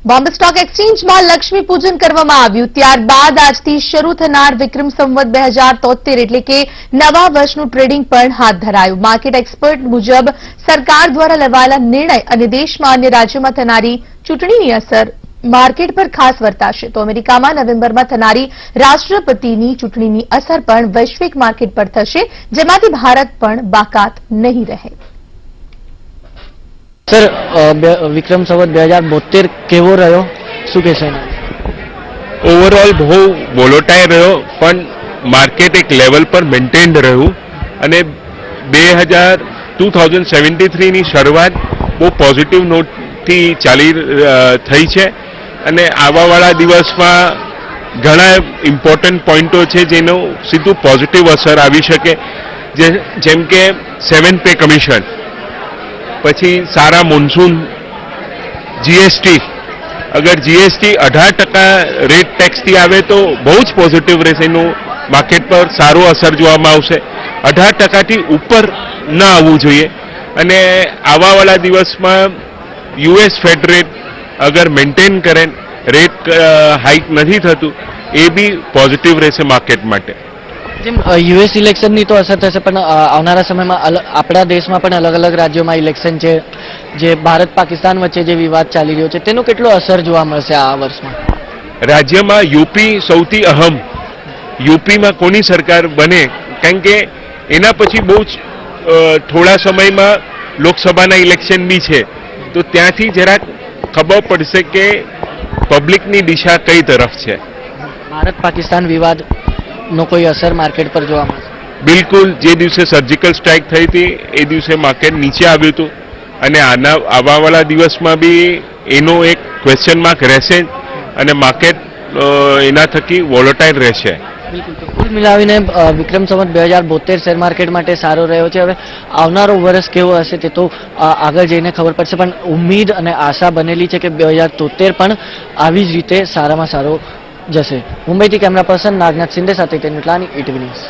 Bombay stock એક્સચેન્જમાં Lakshmi પૂજન કરવામાં આવ્યું ત્યારબાદ આજથી શરૂ થનાર વિક્રમ સંવત 2073 એટલે કે નવા વર્ષનું ટ્રેડિંગ પણ હાથ ધરાયું. માર્કેટ એક્સપર્ટ મુજબ સરકાર દ્વારા લેવાયેલા નિર્ણય અને દેશમાં અન્ય રાજ્યોમાં થનારી ચૂંટણીની અસર માર્કેટ પર ખાસ વર્તાશે તો અમેરિકામાં નવેમ્બરમાં થનારી રાષ્ટ્રપતિની ચૂંટણીની અસર પણ વૈશ્વિક માર્કેટ પર થશે, જેમાંથી ભારત પણ બાકાત નહીં રહે. સર, વિક્રમ સંવત 2072 કેવો રહ્યો, શું કહેશો? ઓવરઓલ બહુ વોલેટાઇલ રહ્યો, પણ માર્કેટ એક લેવલ પર મેન્ટેન્ડ રહ્યું અને 2073 ની શરૂઆત બહુ પોઝિટિવ નોટથી થઈ છે અને આવવાવાળા દિવસમાં ઘણા ઇમ્પોર્ટન્ટ પોઈન્ટો છે જેનો સીધું પોઝિટિવ અસર આવી શકે, જેમ કે 7th પે કમિશન, પછી સારા મોન્સૂન, જીએસટી. અગર જીએસટી 18% રેટ ટેક્સથી આવે તો બહુ જ પોઝિટિવ રહેશે, એનું માર્કેટ પર સારો અસર જોવામાં આવશે. 18%થી ઉપર ન આવવું જોઈએ અને આવવાવાળા દિવસમાં યુએસ ફેડ રેટ અગર મેન્ટેન કરે, રેટ હાઇક નથી થતું, એ બી પોઝિટિવ રહેશે માર્કેટ માટે. જેમ યુએસ ઇલેક્શનની તો અસર થશે, પણ આવનારા સમયમાં આપણા દેશમાં પણ અલગ અલગ રાજ્યોમાં ઇલેક્શન છે, જે ભારત પાકિસ્તાન વચ્ચે જે વિવાદ ચાલી રહ્યો છે તેનો કેટલો અસર જોવા મળશે આ વર્ષમાં? રાજ્યમાં યુપી સૌથી અહમ. યુપીમાં કોની સરકાર બને, કારણ કે એના પછી બહુ જ થોડા સમયમાં લોકસભાના ઇલેક્શન બી છે, તો ત્યાંથી જરાક ખબર પડશે કે પબ્લિકની દિશા કઈ તરફ છે. ભારત પાકિસ્તાન વિવાદ નો કોઈ અસર માર્કેટ પર જોવા મળશે? બિલકુલ. જે દિવસે સર્જિકલ સ્ટ્રાઇક થઈ હતી એ દિવસે માર્કેટ નીચે આવ્યું હતું અને આવવાવાળા દિવસમાં બી એનો એક ક્વેશ્ચન માર્ક રહેશે અને માર્કેટ એના થકી વોલેટાઇલ રહેશે. બિલકુલ. તો કુલ મિલાવીને વિક્રમ સંવત 2072 શેર માર્કેટ માટે સારો રહ્યો છે. હવે આવનારો વર્ષ કેવો હશે તે તો આગળ જઈને ખબર પડશે, પણ ઉમ્મીદ અને આશા બનેલી છે કે 2073 પણ આવી જ રીતે સારામાં સારો જશે. મુંબઈથી કેમેરા પર્સન નાગનાથ શિંદે સાથે ટેનિટલાની ETV ન્યૂઝ.